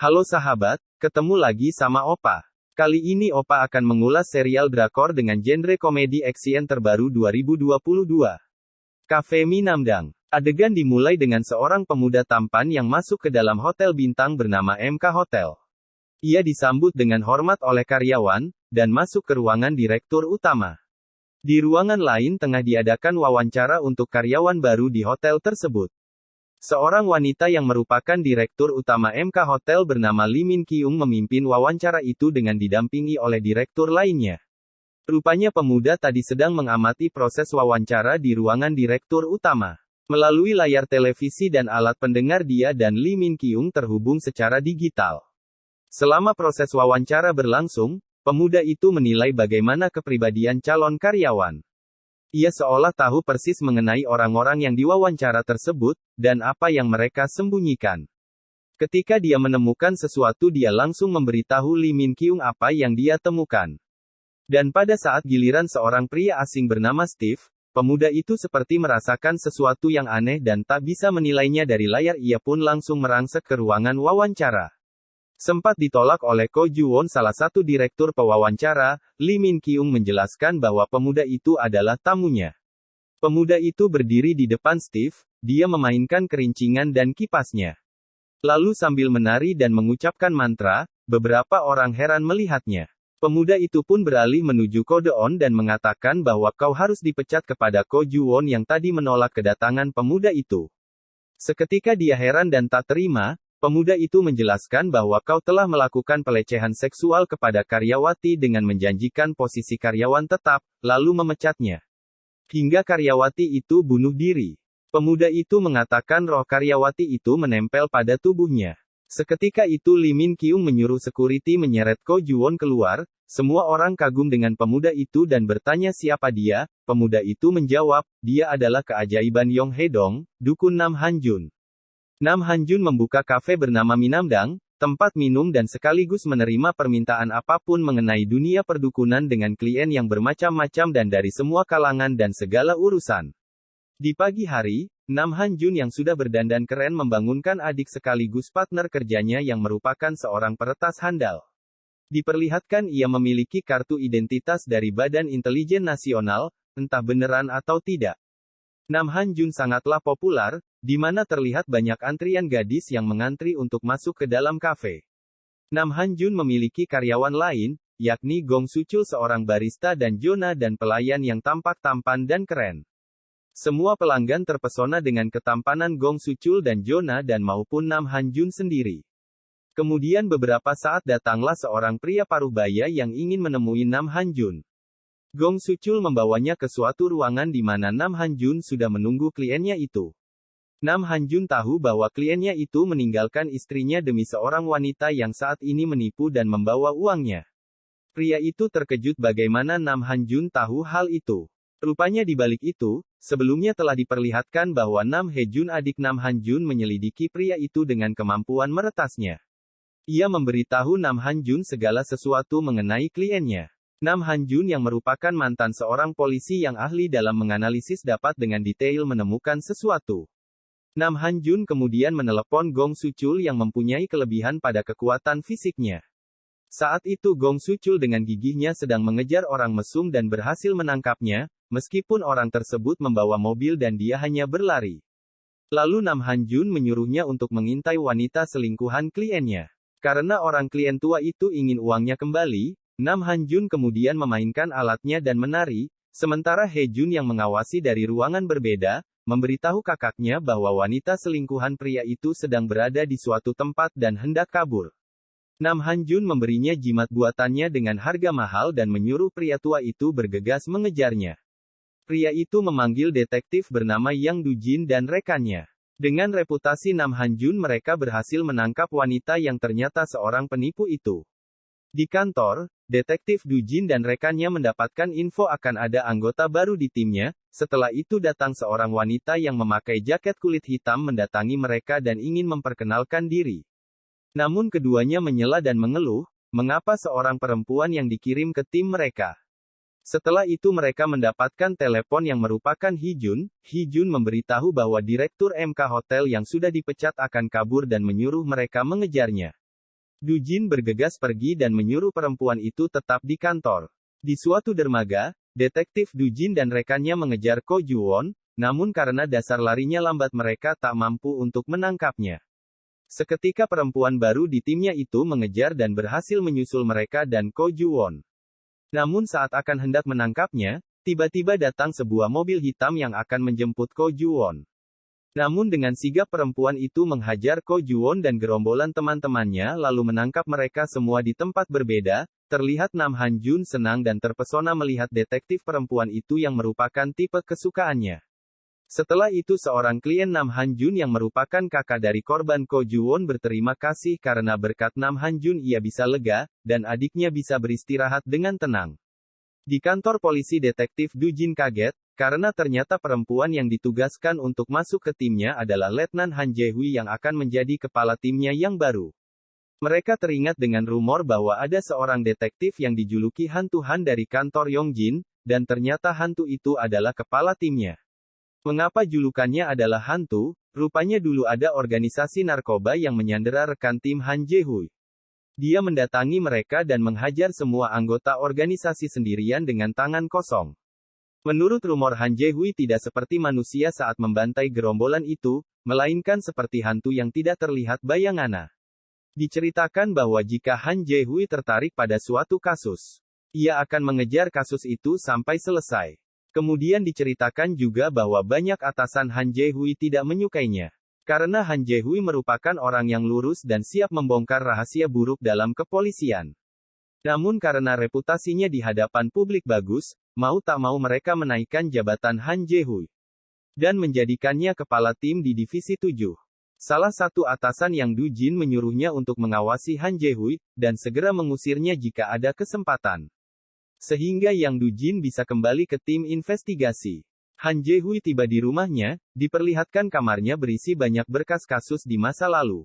Halo sahabat, ketemu lagi sama Opa. Kali ini Opa akan mengulas serial drakor dengan genre komedi action terbaru 2022. Cafe Minamdang. Adegan dimulai dengan seorang pemuda tampan yang masuk ke dalam hotel bintang bernama MK Hotel. Ia disambut dengan hormat oleh karyawan, dan masuk ke ruangan direktur utama. Di ruangan lain tengah diadakan wawancara untuk karyawan baru di hotel tersebut. Seorang wanita yang merupakan direktur utama MK Hotel bernama Lee Min Kyung memimpin wawancara itu dengan didampingi oleh direktur lainnya. Rupanya pemuda tadi sedang mengamati proses wawancara di ruangan direktur utama. Melalui layar televisi dan alat pendengar dia dan Lee Min Kyung terhubung secara digital. Selama proses wawancara berlangsung, pemuda itu menilai bagaimana kepribadian calon karyawan. Ia seolah tahu persis mengenai orang-orang yang diwawancara tersebut, dan apa yang mereka sembunyikan. Ketika dia menemukan sesuatu dia langsung memberitahu Lee Min Kyung apa yang dia temukan. Dan pada saat giliran seorang pria asing bernama Steve, pemuda itu seperti merasakan sesuatu yang aneh dan tak bisa menilainya dari layar, ia pun langsung merangsek ke ruangan wawancara. Sempat ditolak oleh Ko Ju-won, salah satu direktur pewawancara, Lee Min Kyung menjelaskan bahwa pemuda itu adalah tamunya. Pemuda itu berdiri di depan Steve, dia memainkan kerincingan dan kipasnya. Lalu sambil menari dan mengucapkan mantra, beberapa orang heran melihatnya. Pemuda itu pun beralih menuju Ko De-on dan mengatakan bahwa kau harus dipecat kepada Ko Ju-won yang tadi menolak kedatangan pemuda itu. Seketika dia heran dan tak terima. Pemuda itu menjelaskan bahwa kau telah melakukan pelecehan seksual kepada karyawati dengan menjanjikan posisi karyawan tetap, lalu memecatnya. Hingga karyawati itu bunuh diri. Pemuda itu mengatakan roh karyawati itu menempel pada tubuhnya. Seketika itu Lee Min Kyung menyuruh security menyeret Ko Ju-won keluar, semua orang kagum dengan pemuda itu dan bertanya siapa dia. Pemuda itu menjawab, dia adalah keajaiban Yonghae-dong, dukun Nam Han-jun. Nam Han-jun membuka kafe bernama Minamdang, tempat minum dan sekaligus menerima permintaan apapun mengenai dunia perdukunan dengan klien yang bermacam-macam dan dari semua kalangan dan segala urusan. Di pagi hari, Nam Han-jun yang sudah berdandan keren membangunkan adik sekaligus partner kerjanya yang merupakan seorang peretas handal. Diperlihatkan ia memiliki kartu identitas dari Badan Intelijen Nasional, entah beneran atau tidak. Nam Han-jun sangatlah populer, di mana terlihat banyak antrian gadis yang mengantri untuk masuk ke dalam kafe. Nam Han-jun memiliki karyawan lain, yakni Gong Soo-chul seorang barista dan Jona dan pelayan yang tampak tampan dan keren. Semua pelanggan terpesona dengan ketampanan Gong Soo-chul dan Jona dan maupun Nam Han-jun sendiri. Kemudian beberapa saat datanglah seorang pria paruh baya yang ingin menemui Nam Han-jun. Gong Soo-chul membawanya ke suatu ruangan di mana Nam Han-jun sudah menunggu kliennya itu. Nam Han-jun tahu bahwa kliennya itu meninggalkan istrinya demi seorang wanita yang saat ini menipu dan membawa uangnya. Pria itu terkejut bagaimana Nam Han-jun tahu hal itu. Rupanya di balik itu, sebelumnya telah diperlihatkan bahwa Nam Hae-jun adik Nam Han-jun menyelidiki pria itu dengan kemampuan meretasnya. Ia memberitahu Nam Han-jun segala sesuatu mengenai kliennya. Nam Han-jun yang merupakan mantan seorang polisi yang ahli dalam menganalisis dapat dengan detail menemukan sesuatu. Nam Han-jun kemudian menelepon Gong Soo-chul yang mempunyai kelebihan pada kekuatan fisiknya. Saat itu Gong Soo-chul dengan gigihnya sedang mengejar orang mesum dan berhasil menangkapnya, meskipun orang tersebut membawa mobil dan dia hanya berlari. Lalu Nam Han-jun menyuruhnya untuk mengintai wanita selingkuhan kliennya. Karena orang klien tua itu ingin uangnya kembali, Nam Han-jun kemudian memainkan alatnya dan menari, sementara Hae-jun yang mengawasi dari ruangan berbeda, memberitahu kakaknya bahwa wanita selingkuhan pria itu sedang berada di suatu tempat dan hendak kabur. Nam Han-jun memberinya jimat buatannya dengan harga mahal dan menyuruh pria tua itu bergegas mengejarnya. Pria itu memanggil detektif bernama Yang Du-jin dan rekannya. Dengan reputasi Nam Han-jun mereka berhasil menangkap wanita yang ternyata seorang penipu itu. Di kantor, detektif Du-jin dan rekannya mendapatkan info akan ada anggota baru di timnya. Setelah itu datang seorang wanita yang memakai jaket kulit hitam mendatangi mereka dan ingin memperkenalkan diri. Namun keduanya menyela dan mengeluh, mengapa seorang perempuan yang dikirim ke tim mereka. Setelah itu mereka mendapatkan telepon yang merupakan Hee-jun. Hee-jun memberitahu bahwa direktur MK Hotel yang sudah dipecat akan kabur dan menyuruh mereka mengejarnya. Du Jin bergegas pergi dan menyuruh perempuan itu tetap di kantor. Di suatu dermaga, detektif Du Jin dan rekannya mengejar Ko Ju-won, namun karena dasar larinya lambat mereka tak mampu untuk menangkapnya. Seketika perempuan baru di timnya itu mengejar dan berhasil menyusul mereka dan Ko Ju-won. Namun saat akan hendak menangkapnya, tiba-tiba datang sebuah mobil hitam yang akan menjemput Ko Ju-won. Namun dengan sigap perempuan itu menghajar Ko Ju-won dan gerombolan teman-temannya lalu menangkap mereka semua di tempat berbeda. Terlihat Nam Han Jun senang dan terpesona melihat detektif perempuan itu yang merupakan tipe kesukaannya. Setelah itu seorang klien Nam Han Jun yang merupakan kakak dari korban Ko Ju-won berterima kasih karena berkat Nam Han Jun ia bisa lega, dan adiknya bisa beristirahat dengan tenang. Di kantor polisi detektif Du Jin kaget, karena ternyata perempuan yang ditugaskan untuk masuk ke timnya adalah Letnan Han Jae-hui yang akan menjadi kepala timnya yang baru. Mereka teringat dengan rumor bahwa ada seorang detektif yang dijuluki Hantu Han dari kantor Yongjin, dan ternyata hantu itu adalah kepala timnya. Mengapa julukannya adalah hantu? Rupanya dulu ada organisasi narkoba yang menyandera rekan tim Han Jae-hui. Dia mendatangi mereka dan menghajar semua anggota organisasi sendirian dengan tangan kosong. Menurut rumor Han Jae-hui tidak seperti manusia saat membantai gerombolan itu, melainkan seperti hantu yang tidak terlihat bayangannya. Diceritakan bahwa jika Han Jae-hui tertarik pada suatu kasus, ia akan mengejar kasus itu sampai selesai. Kemudian diceritakan juga bahwa banyak atasan Han Jae-hui tidak menyukainya. Karena Han Jae-hui merupakan orang yang lurus dan siap membongkar rahasia buruk dalam kepolisian. Namun karena reputasinya di hadapan publik bagus, mau tak mau mereka menaikkan jabatan Han Jae-hui dan menjadikannya kepala tim di Divisi 7. Salah satu atasan yang Du Jin menyuruhnya untuk mengawasi Han Jae-hui, dan segera mengusirnya jika ada kesempatan. Sehingga Yang Du Jin bisa kembali ke tim investigasi. Han Jae-hui tiba di rumahnya, diperlihatkan kamarnya berisi banyak berkas kasus di masa lalu.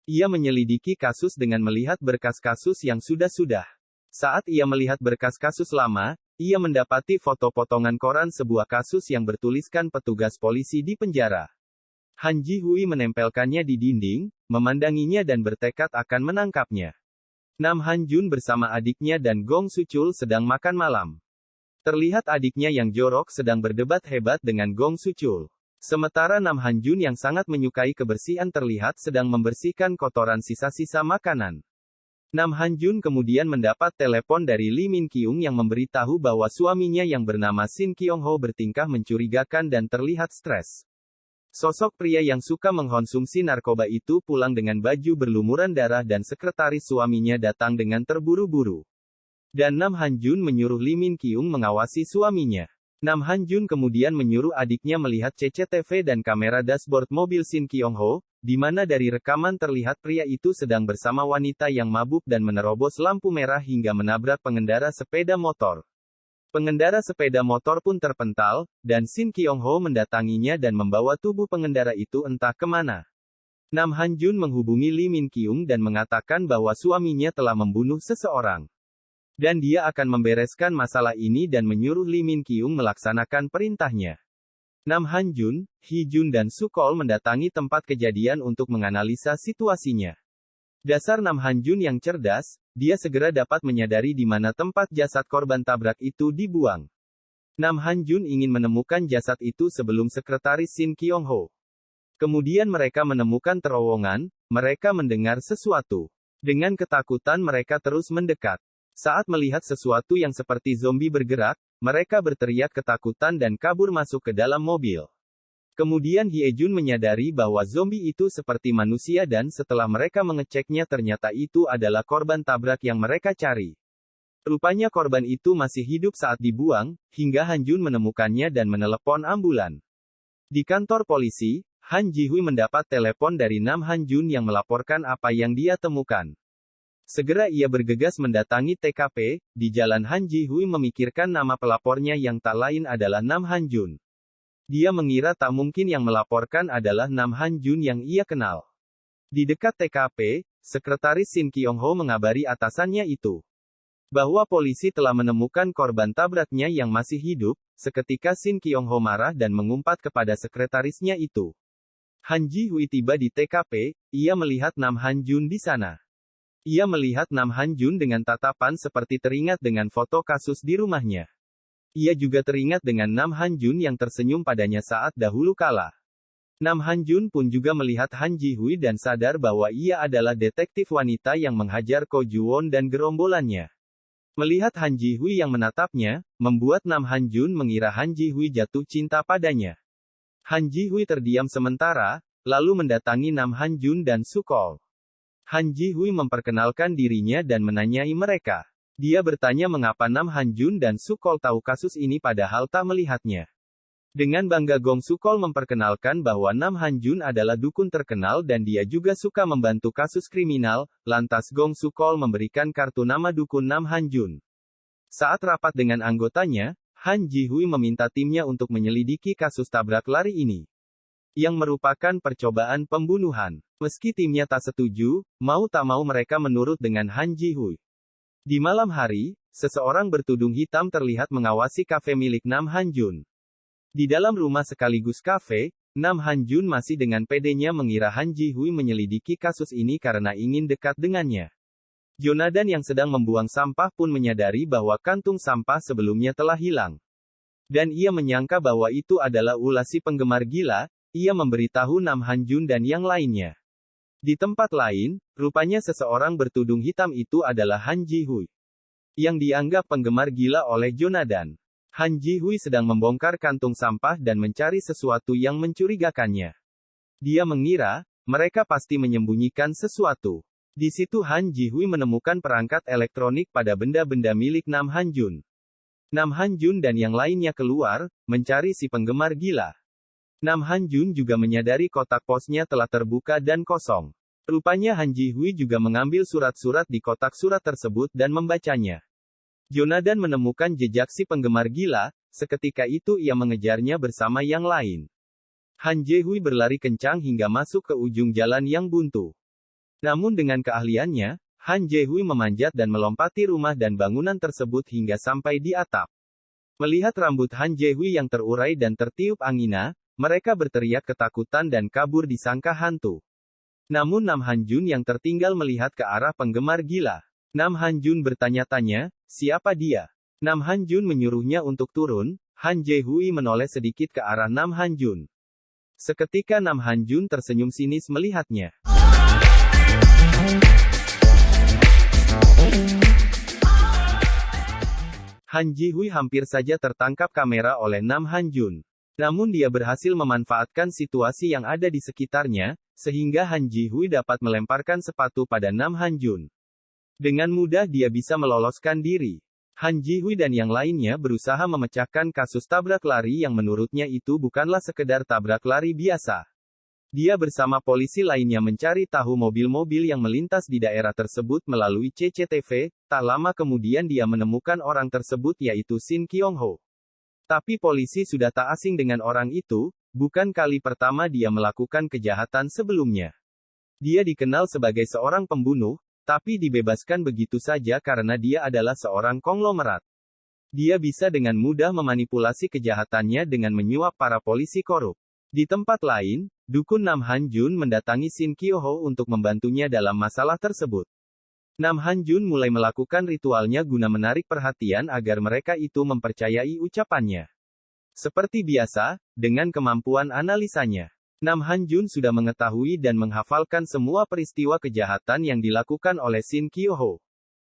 Ia menyelidiki kasus dengan melihat berkas kasus yang sudah-sudah. Saat ia melihat berkas kasus lama, ia mendapati foto potongan koran sebuah kasus yang bertuliskan petugas polisi di penjara. Han Jae-hui menempelkannya di dinding, memandanginya dan bertekad akan menangkapnya. Nam Han Jun bersama adiknya dan Gong Su-chul sedang makan malam. Terlihat adiknya yang jorok sedang berdebat hebat dengan Gong Su-chul. Sementara Nam Han Jun yang sangat menyukai kebersihan terlihat sedang membersihkan kotoran sisa-sisa makanan. Nam Han Jun kemudian mendapat telepon dari Lee Min Kyung yang memberitahu bahwa suaminya yang bernama Shin Kyung-ho bertingkah mencurigakan dan terlihat stres. Sosok pria yang suka mengkonsumsi narkoba itu pulang dengan baju berlumuran darah dan sekretaris suaminya datang dengan terburu-buru. Dan Nam Han Jun menyuruh Lee Min Kyung mengawasi suaminya. Nam Han Jun kemudian menyuruh adiknya melihat CCTV dan kamera dashboard mobil Shin Kyung-ho, di mana dari rekaman terlihat pria itu sedang bersama wanita yang mabuk dan menerobos lampu merah hingga menabrak pengendara sepeda motor. Pengendara sepeda motor pun terpental, dan Shin Kyung-ho mendatanginya dan membawa tubuh pengendara itu entah kemana. Nam Han Jun menghubungi Lee Min Kyung dan mengatakan bahwa suaminya telah membunuh seseorang. Dan dia akan membereskan masalah ini dan menyuruh Lee Min Kyung melaksanakan perintahnya. Nam Han Jun, Hee Jun dan Sukol mendatangi tempat kejadian untuk menganalisa situasinya. Dasar Nam Han Jun yang cerdas, dia segera dapat menyadari di mana tempat jasad korban tabrak itu dibuang. Nam Han Jun ingin menemukan jasad itu sebelum sekretaris Shin Kyung-ho. Kemudian mereka menemukan terowongan, mereka mendengar sesuatu. Dengan ketakutan mereka terus mendekat. Saat melihat sesuatu yang seperti zombie bergerak, mereka berteriak ketakutan dan kabur masuk ke dalam mobil. Kemudian Hye Jun menyadari bahwa zombie itu seperti manusia dan setelah mereka mengeceknya ternyata itu adalah korban tabrak yang mereka cari. Rupanya korban itu masih hidup saat dibuang, hingga Han Jun menemukannya dan menelepon ambulan. Di kantor polisi, Han Ji-hui mendapat telepon dari Nam Han Jun yang melaporkan apa yang dia temukan. Segera ia bergegas mendatangi TKP, di jalan Han Ji-hui memikirkan nama pelapornya yang tak lain adalah Nam Han Jun. Dia mengira tak mungkin yang melaporkan adalah Nam Han Jun yang ia kenal. Di dekat TKP, sekretaris Shin Kyung-ho mengabari atasannya itu bahwa polisi telah menemukan korban tabraknya yang masih hidup. Seketika Shin Kyung-ho marah dan mengumpat kepada sekretarisnya itu. Han Ji-hui tiba di TKP, ia melihat Nam Han Jun di sana. Ia melihat Nam Han-jun dengan tatapan seperti teringat dengan foto kasus di rumahnya. Ia juga teringat dengan Nam Han-jun yang tersenyum padanya saat dahulu kala. Nam Han-jun pun juga melihat Han Ji-hui dan sadar bahwa ia adalah detektif wanita yang menghajar Ko Ju-won dan gerombolannya. Melihat Han Ji-hui yang menatapnya, membuat Nam Han-jun mengira Han Ji-hui jatuh cinta padanya. Han Ji-hui terdiam sementara, lalu mendatangi Nam Han-jun dan Sukol. Han Ji-hui memperkenalkan dirinya dan menanyai mereka. Dia bertanya mengapa Nam Han-jun dan Sukol tahu kasus ini padahal tak melihatnya. Dengan bangga Gong Sukol memperkenalkan bahwa Nam Han-jun adalah dukun terkenal dan dia juga suka membantu kasus kriminal, lantas Gong Sukol memberikan kartu nama dukun Nam Han-jun. Saat rapat dengan anggotanya, Han Ji-hui meminta timnya untuk menyelidiki kasus tabrak lari ini, yang merupakan percobaan pembunuhan. Meski timnya tak setuju, mau tak mau mereka menurut dengan Han Ji-hui. Di malam hari, seseorang bertudung hitam terlihat mengawasi kafe milik Nam Han-jun. Di dalam rumah sekaligus kafe, Nam Han-jun masih dengan pedenya mengira Han Ji-hui menyelidiki kasus ini karena ingin dekat dengannya. Jonathan yang sedang membuang sampah pun menyadari bahwa kantung sampah sebelumnya telah hilang. Dan ia menyangka bahwa itu adalah ulah si penggemar gila, ia memberitahu Nam Han-jun dan yang lainnya. Di tempat lain, rupanya seseorang bertudung hitam itu adalah Han Ji-hui, yang dianggap penggemar gila oleh Jonathan. Han Ji-hui sedang membongkar kantung sampah dan mencari sesuatu yang mencurigakannya. Dia mengira, mereka pasti menyembunyikan sesuatu. Di situ Han Ji-hui menemukan perangkat elektronik pada benda-benda milik Nam Han-jun. Nam Han-jun dan yang lainnya keluar, mencari si penggemar gila. Nam Han-jun juga menyadari kotak posnya telah terbuka dan kosong. Rupanya Han Ji-hui juga mengambil surat-surat di kotak surat tersebut dan membacanya. Jonathan menemukan jejak si penggemar gila, seketika itu ia mengejarnya bersama yang lain. Han Ji-hui berlari kencang hingga masuk ke ujung jalan yang buntu. Namun dengan keahliannya, Han Ji-hui memanjat dan melompati rumah dan bangunan tersebut hingga sampai di atap. Melihat rambut Han Ji-hui yang terurai dan tertiup angina, mereka berteriak ketakutan dan kabur disangka hantu. Namun Nam Han-jun yang tertinggal melihat ke arah penggemar gila. Nam Han-jun bertanya-tanya, siapa dia? Nam Han-jun menyuruhnya untuk turun, Han Ji-hui menoleh sedikit ke arah Nam Han-jun. Seketika Nam Han-jun tersenyum sinis melihatnya. Han Ji-hui hampir saja tertangkap kamera oleh Nam Han-jun. Namun dia berhasil memanfaatkan situasi yang ada di sekitarnya, sehingga Han Ji-hui dapat melemparkan sepatu pada Nam Han-jun. Dengan mudah dia bisa meloloskan diri. Han Ji-hui dan yang lainnya berusaha memecahkan kasus tabrak lari yang menurutnya itu bukanlah sekedar tabrak lari biasa. Dia bersama polisi lainnya mencari tahu mobil-mobil yang melintas di daerah tersebut melalui CCTV, tak lama kemudian dia menemukan orang tersebut yaitu Shin Kyung-ho. Tapi polisi sudah tak asing dengan orang itu, bukan kali pertama dia melakukan kejahatan sebelumnya. Dia dikenal sebagai seorang pembunuh, tapi dibebaskan begitu saja karena dia adalah seorang konglomerat. Dia bisa dengan mudah memanipulasi kejahatannya dengan menyuap para polisi korup. Di tempat lain, dukun Nam Han-jun mendatangi Shin Kyung-ho untuk membantunya dalam masalah tersebut. Nam Han-jun mulai melakukan ritualnya guna menarik perhatian agar mereka itu mempercayai ucapannya. Seperti biasa, dengan kemampuan analisanya, Nam Han-jun sudah mengetahui dan menghafalkan semua peristiwa kejahatan yang dilakukan oleh Shin Kyung-ho.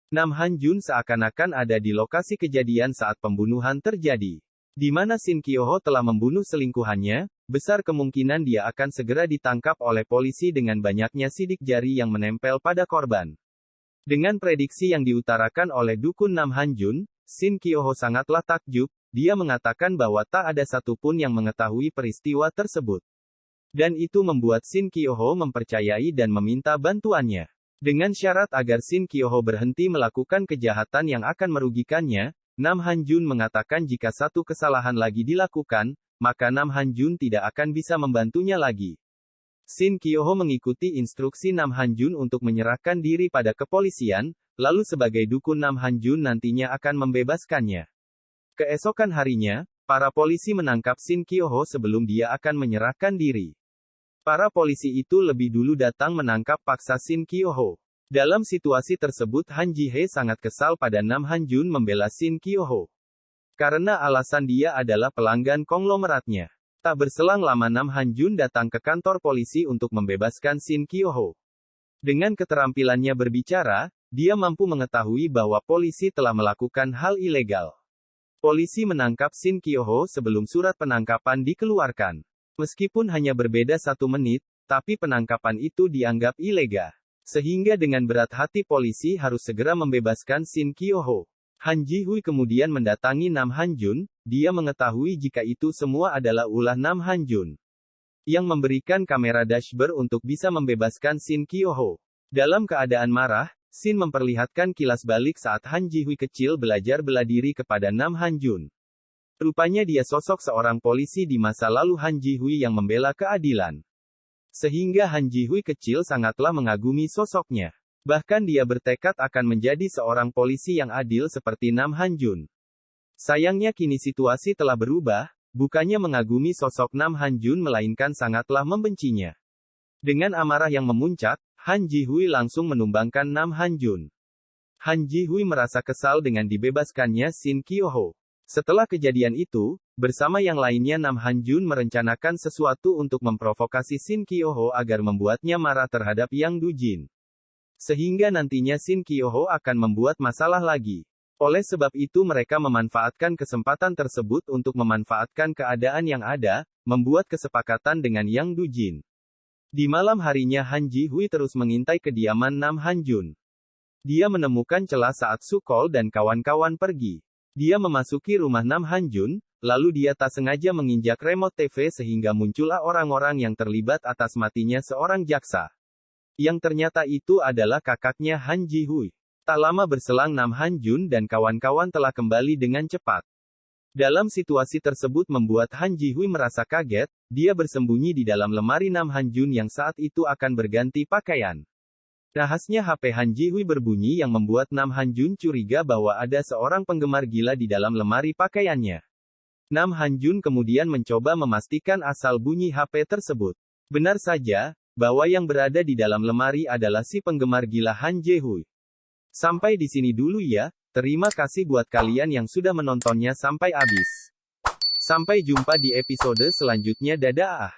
Nam Han-jun seakan-akan ada di lokasi kejadian saat pembunuhan terjadi. Di mana Shin Kyung-ho telah membunuh selingkuhannya, besar kemungkinan dia akan segera ditangkap oleh polisi dengan banyaknya sidik jari yang menempel pada korban. Dengan prediksi yang diutarakan oleh dukun Nam Han-jun, Shin Kyung-ho sangatlah takjub, dia mengatakan bahwa tak ada satupun yang mengetahui peristiwa tersebut. Dan itu membuat Shin Kyung-ho mempercayai dan meminta bantuannya. Dengan syarat agar Shin Kyung-ho berhenti melakukan kejahatan yang akan merugikannya, Nam Han-jun mengatakan jika satu kesalahan lagi dilakukan, maka Nam Han-jun tidak akan bisa membantunya lagi. Shin Kyung-ho mengikuti instruksi Nam Han-jun untuk menyerahkan diri pada kepolisian, lalu sebagai dukun Nam Han-jun nantinya akan membebaskannya. Keesokan harinya, para polisi menangkap Shin Kyung-ho sebelum dia akan menyerahkan diri. Para polisi itu lebih dulu datang menangkap paksa Shin Kyung-ho. Dalam situasi tersebut Han Ji-hye sangat kesal pada Nam Han-jun membela Shin Kyo-ho. Karena alasan dia adalah pelanggan konglomeratnya. Tak berselang lama Nam Han-jun datang ke kantor polisi untuk membebaskan Shin Kyo-ho. Dengan keterampilannya berbicara, dia mampu mengetahui bahwa polisi telah melakukan hal ilegal. Polisi menangkap Shin Kyo-ho sebelum surat penangkapan dikeluarkan. Meskipun hanya berbeda 1 menit, tapi penangkapan itu dianggap ilegal. Sehingga dengan berat hati polisi harus segera membebaskan Shin Kyo-ho. Han Ji-hui kemudian mendatangi Nam Han-jun, dia mengetahui jika itu semua adalah ulah Nam Han-jun. Yang memberikan kamera dashboard untuk bisa membebaskan Shin Kyo-ho. Dalam keadaan marah, Shin memperlihatkan kilas balik saat Han Ji-hui kecil belajar bela diri kepada Nam Han-jun. Rupanya dia sosok seorang polisi di masa lalu Han Ji-hui yang membela keadilan. Sehingga Han Ji-hui kecil sangatlah mengagumi sosoknya. Bahkan dia bertekad akan menjadi seorang polisi yang adil seperti Nam Han-jun. Sayangnya kini situasi telah berubah, bukannya mengagumi sosok Nam Han-jun melainkan sangatlah membencinya. Dengan amarah yang memuncak, Han Ji-hui langsung menumbangkan Nam Han-jun. Han Ji-hui merasa kesal dengan dibebaskannya Shin Kyo-ho. Setelah kejadian itu, bersama yang lainnya Nam Han-jun merencanakan sesuatu untuk memprovokasi Shin Kyo-ho agar membuatnya marah terhadap Yang Du-jin. Sehingga nantinya Shin Kyo-ho akan membuat masalah lagi. Oleh sebab itu mereka memanfaatkan kesempatan tersebut untuk memanfaatkan keadaan yang ada, membuat kesepakatan dengan Yang Du-jin. Di malam harinya Han Ji-hui terus mengintai kediaman Nam Han-jun. Dia menemukan celah saat Sukol dan kawan-kawan pergi. Dia memasuki rumah Nam Han-jun, lalu dia tak sengaja menginjak remote TV sehingga muncullah orang-orang yang terlibat atas matinya seorang jaksa. Yang ternyata itu adalah kakaknya Han Ji-hui. Tak lama berselang Nam Han-jun dan kawan-kawan telah kembali dengan cepat. Dalam situasi tersebut membuat Han Ji-hui merasa kaget, dia bersembunyi di dalam lemari Nam Han-jun yang saat itu akan berganti pakaian. Nahasnya HP Han Ji-hui berbunyi yang membuat Nam Han-jun curiga bahwa ada seorang penggemar gila di dalam lemari pakaiannya. Nam Han-jun kemudian mencoba memastikan asal bunyi HP tersebut. Benar saja, bahwa yang berada di dalam lemari adalah si penggemar gila Han Ji-hui. Sampai di sini dulu ya, terima kasih buat kalian yang sudah menontonnya sampai habis. Sampai jumpa di episode selanjutnya, dadah.